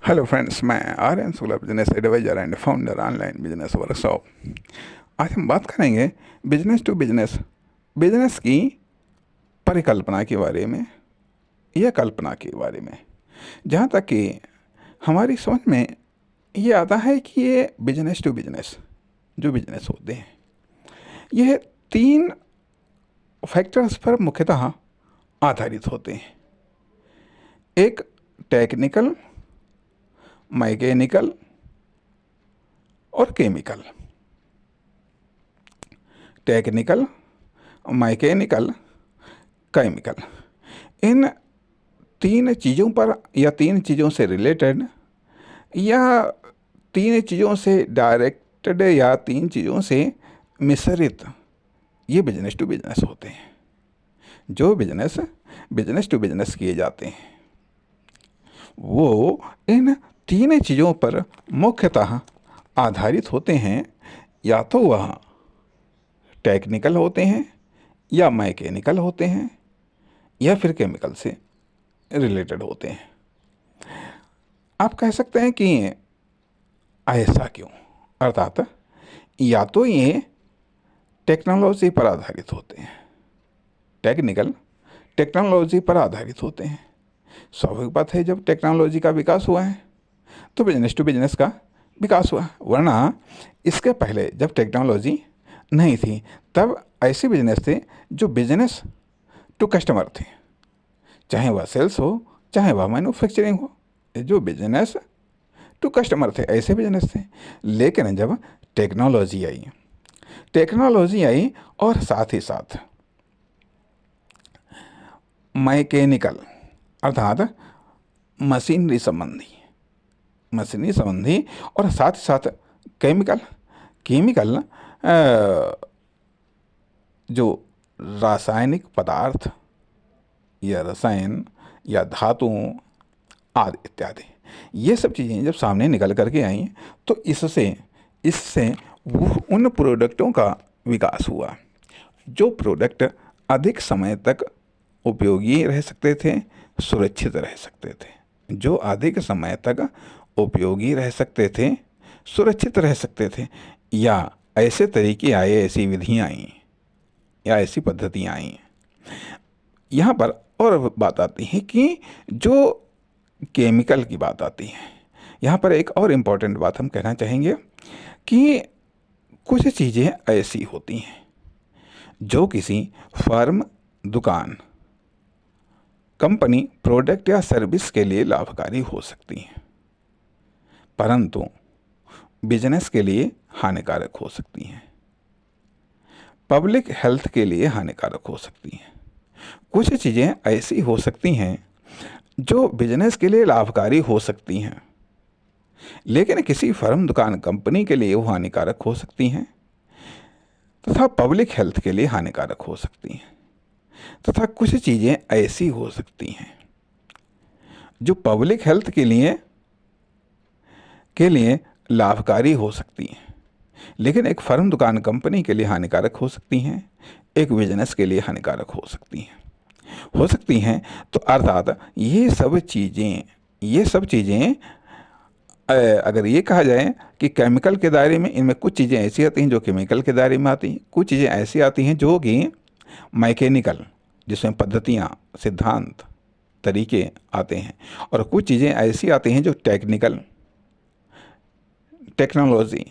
Hello friends, मैं Aryan Sola, business advisor and founder online business workshop. आज हम बात करेंगे बिजनेस टू बिजनेस, बिजनेस की परिकल्पना के बारे में या कल्पना के बारे में। जहाँ तक कि हमारी समझ में ये आता है कि ये बिजनेस टू बिजनेस जो बिजनेस होते हैं, यह 3 फैक्टर्स पर मुख्यतः आधारित होते हैं। एक टेक्निकल, मैकेनिकल और केमिकल। टेक्निकल, मैकेनिकल, केमिकल, इन 3 चीज़ों पर या 3 चीज़ों से रिलेटेड या 3 चीज़ों से डायरेक्टेड या 3 चीज़ों से मिश्रित ये बिजनेस टू बिजनेस होते हैं। जो बिजनेस टू बिजनेस किए जाते हैं वो इन 3 चीज़ों पर मुख्यतः आधारित होते हैं। या तो वह टेक्निकल होते हैं या मैकेनिकल होते हैं या फिर केमिकल से रिलेटेड होते हैं। आप कह सकते हैं कि ऐसा क्यों, अर्थात या तो ये टेक्नोलॉजी पर आधारित होते हैं, टेक्नोलॉजी पर आधारित होते हैं। स्वाभाविक बात है, जब टेक्नोलॉजी का विकास हुआ है तो बिजनेस टू बिजनेस का विकास हुआ, वरना इसके पहले जब टेक्नोलॉजी नहीं थी तब ऐसे बिजनेस थे जो बिजनेस टू कस्टमर थे, चाहे वह सेल्स हो चाहे वह मैन्युफैक्चरिंग हो, जो बिजनेस टू कस्टमर थे ऐसे बिजनेस थे। लेकिन जब टेक्नोलॉजी आई और साथ ही साथ मैकेनिकल अर्थात मशीनरी संबंधी और साथ ही साथ केमिकल जो रासायनिक पदार्थ या रसायन या धातुओं आदि इत्यादि, ये सब चीज़ें जब सामने निकल करके आई तो इससे उन प्रोडक्टों का विकास हुआ जो प्रोडक्ट अधिक समय तक उपयोगी रह सकते थे, सुरक्षित रह सकते थे, जो अधिक समय तक उपयोगी रह सकते थे, सुरक्षित रह सकते थे, या ऐसे तरीके आए, ऐसी विधियाँ आई या ऐसी पद्धतियाँ आई। यहाँ पर और बात आती है कि जो केमिकल की बात आती है, यहाँ पर एक और इम्पॉर्टेंट बात हम कहना चाहेंगे कि कुछ चीज़ें ऐसी होती हैं जो किसी फर्म, दुकान, कंपनी, प्रोडक्ट या सर्विस के लिए लाभकारी हो सकती हैं, परंतु बिजनेस के लिए हानिकारक हो सकती हैं, पब्लिक हेल्थ के लिए हानिकारक हो सकती हैं। कुछ चीज़ें ऐसी हो सकती हैं जो बिजनेस के लिए लाभकारी हो सकती हैं, लेकिन किसी फर्म, दुकान, कंपनी के लिए वो हानिकारक हो सकती हैं तथा पब्लिक हेल्थ के लिए हानिकारक हो सकती हैं। तथा कुछ चीज़ें ऐसी हो सकती हैं जो पब्लिक हेल्थ के लिए लाभकारी हो सकती हैं, लेकिन एक फर्म, दुकान, कंपनी के लिए हानिकारक हो सकती हैं, एक बिजनेस के लिए हानिकारक हो सकती हैं। तो अर्थात ये सब चीज़ें अगर ये कहा जाए कि केमिकल के दायरे में इनमें कुछ चीज़ें ऐसी आती हैं जो केमिकल के दायरे में आती हैं, कुछ चीज़ें ऐसी आती हैं जो कि मैकेनिकल, जिसमें पद्धतियाँ, सिद्धांत, तरीके आते हैं, और कुछ चीज़ें ऐसी आती हैं जो टेक्नोलॉजी,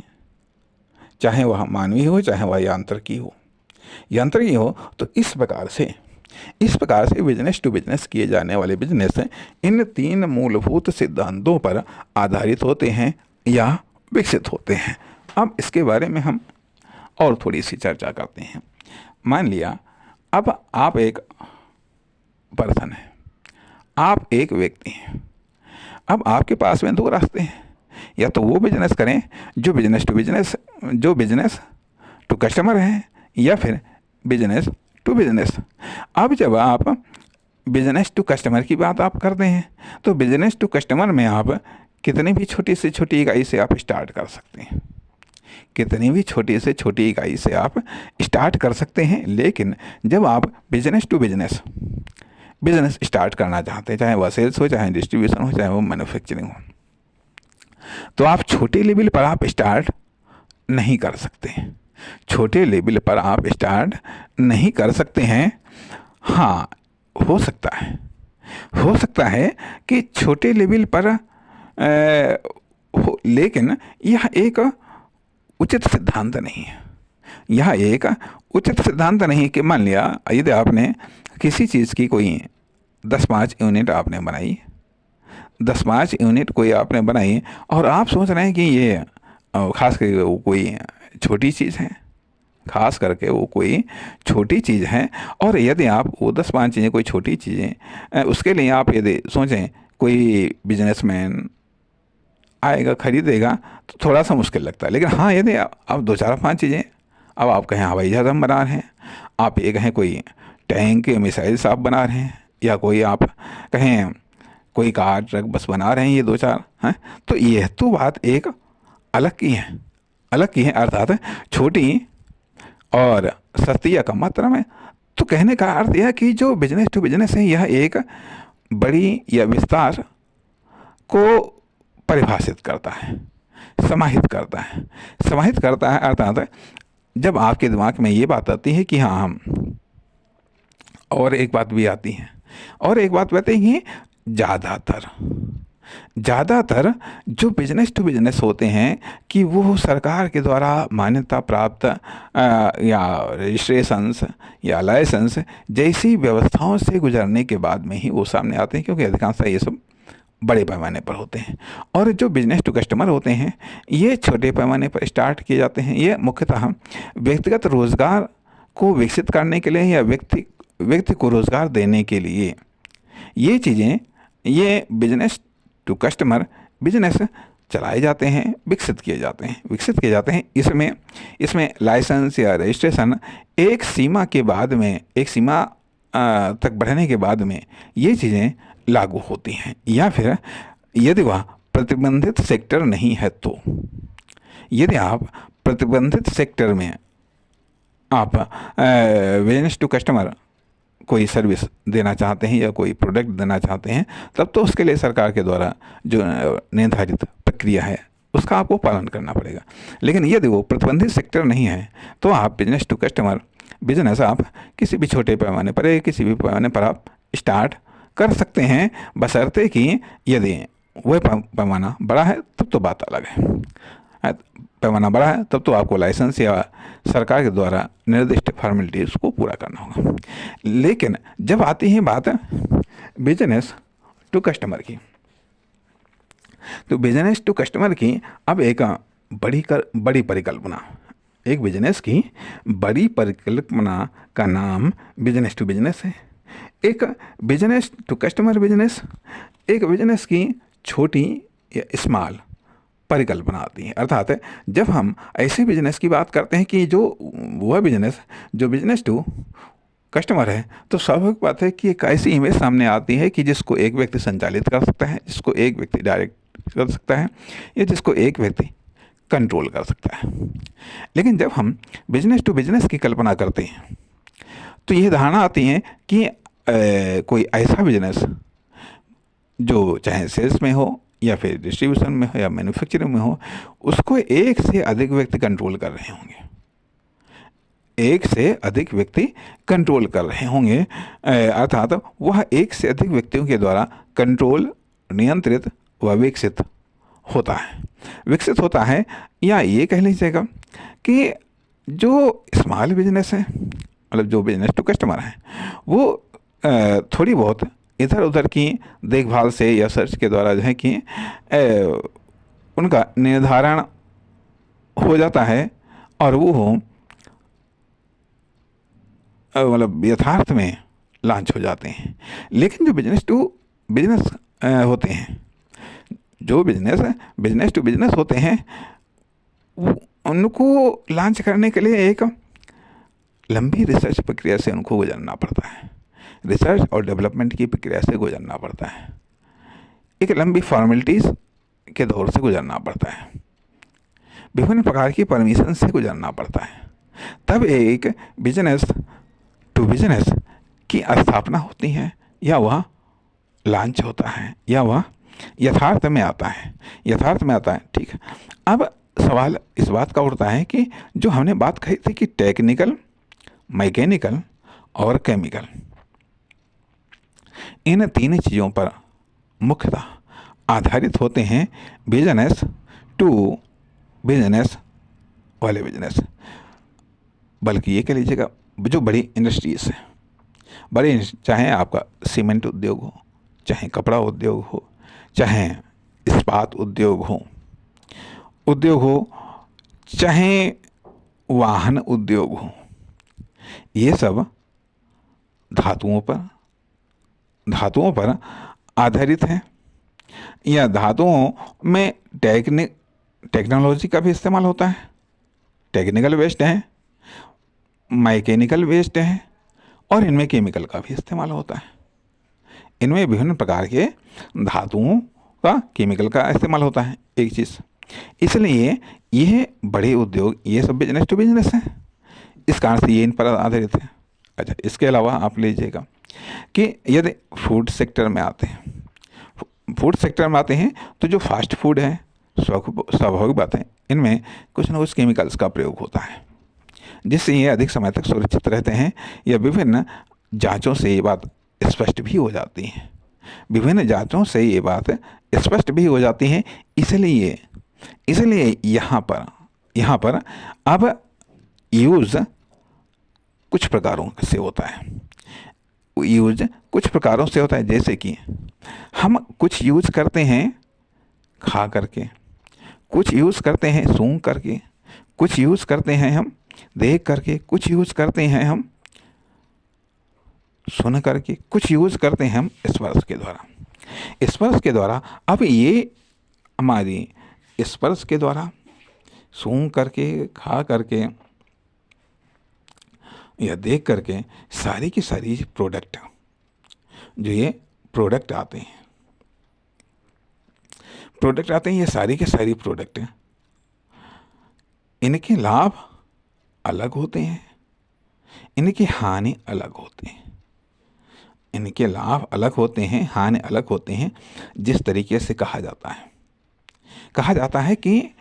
चाहे वह मानवीय हो चाहे वह यांत्रिकी हो। तो इस प्रकार से बिजनेस टू बिजनेस किए जाने वाले बिजनेस इन 3 मूलभूत सिद्धांतों पर आधारित होते हैं या विकसित होते हैं। अब इसके बारे में हम और थोड़ी सी चर्चा करते हैं। मान लिया अब आप एक पर्सन हैं, आप एक व्यक्ति हैं। अब आपके पास में 2 रास्ते हैं, या तो वो बिजनेस करें जो बिजनेस टू कस्टमर है, या फिर बिजनेस टू बिजनेस। अब जब आप बिजनेस टू कस्टमर की बात आप करते हैं तो बिजनेस टू कस्टमर में आप कितनी भी छोटी से छोटी इकाई से आप स्टार्ट कर सकते हैं, कितनी भी छोटी से छोटी इकाई से आप स्टार्ट कर सकते हैं। लेकिन जब आप बिजनेस टू बिजनेस स्टार्ट करना चाहते हैं, चाहे वह सेल्स हो, चाहे डिस्ट्रीब्यूशन हो, चाहे वो मैन्युफैक्चरिंग हो, तो आप छोटे लेवल पर आप स्टार्ट नहीं कर सकते, छोटे लेवल पर आप स्टार्ट नहीं कर सकते हैं। हाँ, हो सकता है, हो सकता है कि छोटे लेवल पर लेकिन यह एक उचित सिद्धांत नहीं है। यह एक उचित सिद्धांत नहीं कि मान लिया यदि आपने किसी चीज़ की कोई 10-5 यूनिट आपने बनाई, 10-5 यूनिट कोई आपने बनाई और आप सोच रहे हैं कि ये खास करके वो कोई छोटी चीज़ है, खास करके वो कोई छोटी चीज़ है। और यदि आप वो 10-5 चीज़ें कोई छोटी चीज़ें उसके लिए आप यदि सोचें कोई बिजनेसमैन आएगा खरीदेगा तो थोड़ा सा मुश्किल लगता है। लेकिन हाँ, यदि आप 2-4-5 चीज़ें, अब आप कहें हवाई जहाज़ हम बना रहे हैं, आप ये कहें कोई टैंक मिसाइल्स आप बना रहे हैं, या कोई आप कहें कोई कार ट्रक बस बना रहे हैं, ये 2-4 हैं, तो यह तो बात एक अलग की है, अलग की है, अर्थात छोटी और सस्ती या कम मात्रा में। तो कहने का अर्थ यह कि जो बिजनेस टू बिजनेस है यह एक बड़ी या विस्तार को परिभाषित करता है, समाहित करता है, समाहित करता है। अर्थात जब आपके दिमाग में ये बात आती है कि हाँ हम, और एक बात भी आती है, और एक बात बताइए कि ज़्यादातर जो बिजनेस टू बिजनेस होते हैं कि वो सरकार के द्वारा मान्यता प्राप्त या रजिस्ट्रेशंस या लाइसेंस जैसी व्यवस्थाओं से गुजरने के बाद में ही वो सामने आते हैं, क्योंकि अधिकांशतः ये सब बड़े पैमाने पर होते हैं। और जो बिजनेस टू कस्टमर होते हैं ये छोटे पैमाने पर स्टार्ट किए जाते हैं। ये मुख्यतः व्यक्तिगत रोज़गार को विकसित करने के लिए या व्यक्ति को रोज़गार देने के लिए ये चीज़ें, ये बिजनेस टू कस्टमर बिजनेस चलाए जाते हैं, विकसित किए जाते हैं। इसमें लाइसेंस या रजिस्ट्रेशन एक सीमा के बाद में, एक सीमा तक बढ़ने के बाद में ये चीज़ें लागू होती हैं, या फिर यदि वह प्रतिबंधित सेक्टर नहीं है तो। यदि आप प्रतिबंधित सेक्टर में आप बिजनेस टू कस्टमर कोई सर्विस देना चाहते हैं या कोई प्रोडक्ट देना चाहते हैं, तब तो उसके लिए सरकार के द्वारा जो निर्धारित प्रक्रिया है उसका आपको पालन करना पड़ेगा। लेकिन यदि वो प्रतिबंधित सेक्टर नहीं है तो आप बिजनेस टू कस्टमर बिजनेस आप किसी भी छोटे पैमाने पर या किसी भी पैमाने पर आप स्टार्ट कर सकते हैं, बशर्ते कि यदि वह पैमाना बड़ा है तब तो बात अलग है। पैमाना बड़ा है तब तो आपको लाइसेंस या सरकार के द्वारा निर्दिष्ट फॉर्मेलिटीज़ को पूरा करना होगा। लेकिन जब आती है बात बिजनेस टू कस्टमर की, तो बिजनेस टू कस्टमर की अब एक बड़ी परिकल्पना, एक बिजनेस की बड़ी परिकल्पना का नाम बिजनेस टू बिजनेस है। एक बिजनेस टू कस्टमर बिजनेस एक बिजनेस की छोटी या स्मॉल परिकल्पना आती है। अर्थात जब हम ऐसे बिजनेस की बात करते हैं कि जो वह बिजनेस जो बिजनेस टू कस्टमर है, तो स्वाभाविक बात है कि एक ऐसी इमेज सामने आती है कि जिसको एक व्यक्ति संचालित कर सकता है, जिसको एक व्यक्ति डायरेक्ट कर सकता है, या जिसको एक व्यक्ति कंट्रोल कर सकता है। लेकिन जब हम बिजनेस टू बिजनेस की कल्पना करते हैं तो ये धारणा आती है कि कोई ऐसा बिजनेस जो चाहे सेल्स में हो या फिर डिस्ट्रीब्यूशन में हो या मैन्युफैक्चरिंग में हो, उसको एक से अधिक व्यक्ति कंट्रोल कर रहे होंगे, एक से अधिक व्यक्ति कंट्रोल कर रहे होंगे। अर्थात वह एक से अधिक व्यक्तियों के द्वारा कंट्रोल, नियंत्रित व विकसित होता है। या ये कह लीजिएगा कि जो स्मॉल बिजनेस है, मतलब जो बिजनेस टू कस्टमर है, वो थोड़ी बहुत इधर उधर की देखभाल से या सर्च के द्वारा जो है कि उनका निर्धारण हो जाता है और वो मतलब यथार्थ में लॉन्च हो जाते हैं। लेकिन जो बिजनेस टू बिजनेस होते हैं, जो बिजनेस टू बिजनेस होते हैं, उनको लॉन्च करने के लिए एक लंबी रिसर्च प्रक्रिया से उनको गुजरना पड़ता है, रिसर्च और डेवलपमेंट की प्रक्रिया से गुजरना पड़ता है, एक लंबी फॉर्मेलिटीज़ के दौर से गुजरना पड़ता है, विभिन्न प्रकार की परमिशन से गुजरना पड़ता है। तब एक बिजनेस टू बिजनेस की स्थापना होती है, या वह लॉन्च होता है, या वह यथार्थ में आता है। यथार्थ में आता है। ठीक है, अब सवाल इस बात का उठता है कि जो हमने बात कही थी कि टेक्निकल, मैकेनिकल और केमिकल, इन तीन चीज़ों पर मुख्यतः आधारित होते हैं बिजनेस टू बिजनेस वाले बिजनेस, बल्कि ये कह लीजिएगा जो बड़ी इंडस्ट्रीज है, बड़ी, चाहे आपका सीमेंट उद्योग हो, चाहे कपड़ा उद्योग हो, चाहे इस्पात उद्योग हो, चाहे वाहन उद्योग हो, ये सब धातुओं पर आधारित है, या धातुओं में टेक्नोलॉजी का भी इस्तेमाल होता है, टेक्निकल वेस्ट है, मैकेनिकल वेस्ट है, और इनमें केमिकल का भी इस्तेमाल होता है। इनमें विभिन्न प्रकार के धातुओं का, केमिकल का इस्तेमाल होता है, एक चीज़। इसलिए ये बड़े उद्योग, ये सब बिजनेस टू बिजनेस है, इस कारण से ये इन पर आधारित है। अच्छा, इसके अलावा आप लीजिएगा कि यदि फूड सेक्टर में आते हैं तो जो फास्ट फूड है, स्वाभाविक बात है, इनमें कुछ ना कुछ केमिकल्स का प्रयोग होता है, जिससे ये अधिक समय तक सुरक्षित रहते हैं, या विभिन्न जांचों से ये बात स्पष्ट भी हो जाती है, इसलिए यहाँ पर अब यूज़ कुछ प्रकारों से होता है, जैसे कि हम कुछ यूज़ करते हैं खा करके, कुछ यूज़ करते हैं सूंघ करके, कुछ यूज़ करते हैं हम देख करके, कुछ यूज़ करते हैं हम सुन करके, कुछ यूज़ करते हैं हम स्पर्श के द्वारा। अब ये हमारी स्पर्श के द्वारा, सूंघ करके, खा करके या देख करके, सारी की सारी प्रोडक्ट, जो ये प्रोडक्ट आते हैं, ये सारी के सारी प्रोडक्ट, इनके लाभ अलग होते हैं, इनकी हानि अलग होते हैं, इनके लाभ अलग होते हैं, हानि अलग होते हैं। जिस तरीके से कहा जाता है कि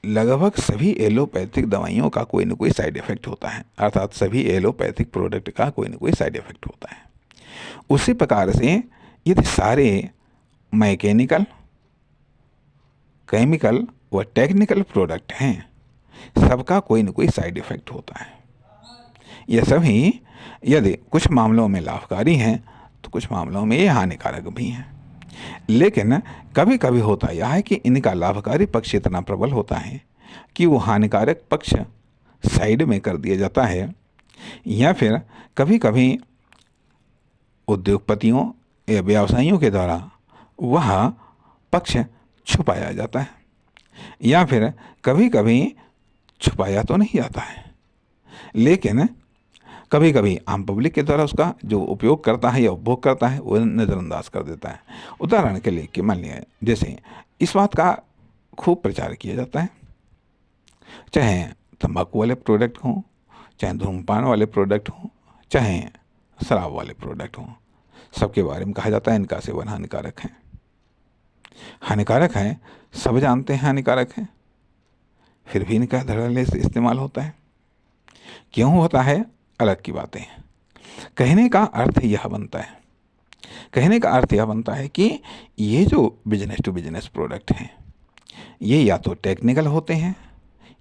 लगभग सभी एलोपैथिक दवाइयों का कोई न कोई साइड इफ़ेक्ट होता है, अर्थात सभी एलोपैथिक प्रोडक्ट का कोई न कोई साइड इफ़ेक्ट होता है। उसी प्रकार से यदि सारे मैकेनिकल, केमिकल व टेक्निकल प्रोडक्ट हैं, सबका कोई न कोई साइड इफ़ेक्ट होता है। ये सभी यदि कुछ मामलों में लाभकारी हैं तो कुछ मामलों में ये हानिकारक भी हैं। लेकिन कभी कभी होता यह है कि इनका लाभकारी पक्ष इतना प्रबल होता है कि वो हानिकारक पक्ष साइड में कर दिया जाता है, या फिर कभी कभी उद्योगपतियों या व्यवसायियों के द्वारा वह पक्ष छुपाया जाता है, या फिर कभी कभी छुपाया तो नहीं जाता है, लेकिन कभी कभी आम पब्लिक के द्वारा उसका जो उपयोग करता है या उपभोग करता है वो नज़रअंदाज कर देता है। उदाहरण के लिए कि मान लिया, जैसे इस बात का खूब प्रचार किया जाता है, चाहे तंबाकू वाले प्रोडक्ट हों, चाहे धूम्रपान वाले प्रोडक्ट हों, चाहे शराब वाले प्रोडक्ट हों, सबके बारे में कहा जाता है इनका सेवन हानिकारक है, सब जानते हैं हानिकारक है, फिर भी इनका धड़ल्ले से इस्तेमाल होता है। क्यों होता है, अलग की बातें हैं। कहने का अर्थ यह बनता है कि ये जो बिजनेस टू बिजनेस प्रोडक्ट हैं, ये या तो टेक्निकल होते हैं,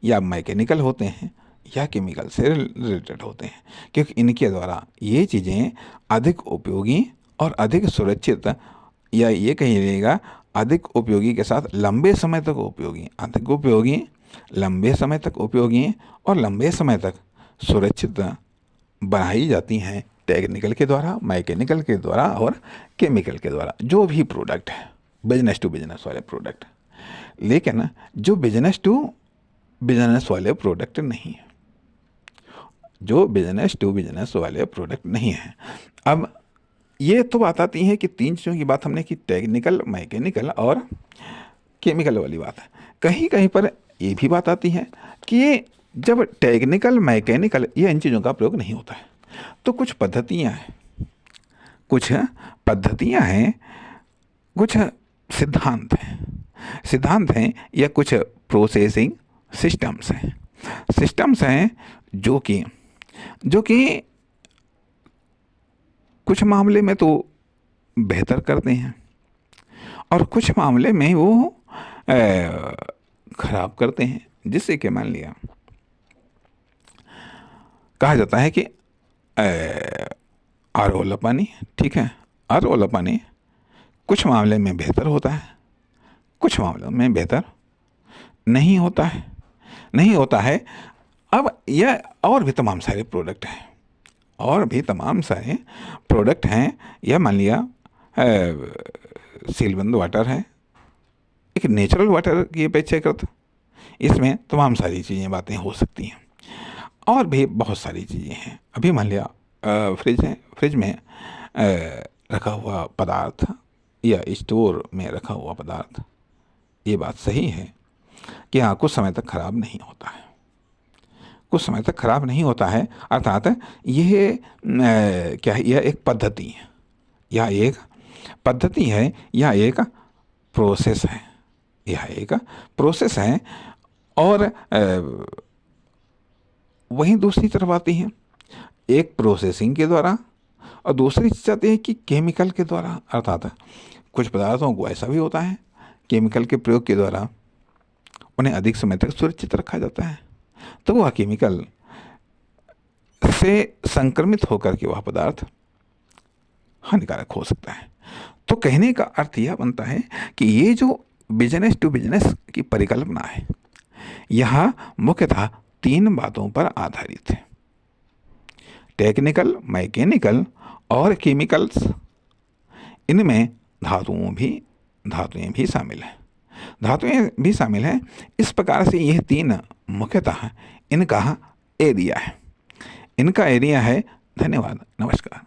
या मैकेनिकल होते हैं, या केमिकल से रिलेटेड होते हैं, क्योंकि इनके द्वारा ये चीज़ें अधिक उपयोगी और अधिक सुरक्षित, या ये कहिएगा अधिक उपयोगी के साथ लंबे समय तक उपयोगी, अधिक उपयोगी, लंबे समय तक उपयोगी और लंबे समय तक सुरक्षित बनाई जाती हैं टेक्निकल के द्वारा, मैकेनिकल के द्वारा और केमिकल के द्वारा, जो भी प्रोडक्ट है बिजनेस टू बिजनेस वाले प्रोडक्ट। लेकिन जो बिजनेस टू बिजनेस वाले प्रोडक्ट नहीं है, अब ये तो बात आती है कि तीन चीज़ों की बात हमने की, टेक्निकल, मैकेनिकल और केमिकल वाली बात है। कहीं कहीं पर ये भी बात आती है कि जब टेक्निकल, मैकेनिकल, ये इन चीज़ों का प्रयोग नहीं होता है, तो कुछ पद्धतियाँ हैं, कुछ सिद्धांत हैं, सिद्धांत हैं या कुछ प्रोसेसिंग सिस्टम्स हैं, सिस्टम्स हैं जो कि कुछ मामले में तो बेहतर करते हैं और कुछ मामले में वो खराब करते हैं। जिससे कि मान लिया कहा जाता है कि आर वाला पानी, ठीक है, आर वाला पानी कुछ मामले में बेहतर होता है, कुछ मामलों में बेहतर नहीं होता है। अब यह और भी तमाम सारे प्रोडक्ट हैं, और भी तमाम सारे प्रोडक्ट हैं। यह मान लिया सीलबंद वाटर है, एक नेचुरल वाटर की अपेक्षाकृत इसमें तमाम सारी चीज़ें बातें हो सकती हैं, और भी बहुत सारी चीज़ें हैं। अभी मान लिया फ्रिज है, फ्रिज में रखा हुआ पदार्थ या स्टोर में रखा हुआ पदार्थ, ये बात सही है कि हाँ कुछ समय तक खराब नहीं होता है, कुछ समय तक खराब नहीं होता है। अर्थात यह क्या है, यह एक पद्धति है, यह एक पद्धति है, यह एक प्रोसेस है, यह एक प्रोसेस है। और वहीं दूसरी तरफ आती है एक प्रोसेसिंग के द्वारा, और दूसरी चीज़ आती है कि केमिकल के द्वारा। अर्थात कुछ पदार्थों को ऐसा भी होता है केमिकल के प्रयोग के द्वारा उन्हें अधिक समय तक सुरक्षित रखा जाता है, तो वह केमिकल से संक्रमित होकर के वह पदार्थ हानिकारक हो सकता है। तो कहने का अर्थ यह बनता है कि ये जो बिजनेस टू बिजनेस की परिकल्पना है, यह मुख्यतः 3 बातों पर आधारित है, टेक्निकल, मैकेनिकल और केमिकल्स। इनमें धातुएं भी शामिल हैं, धातुएं भी शामिल हैं। इस प्रकार से यह 3 मुख्यतः इनका एरिया है, इनका एरिया है। धन्यवाद, नमस्कार।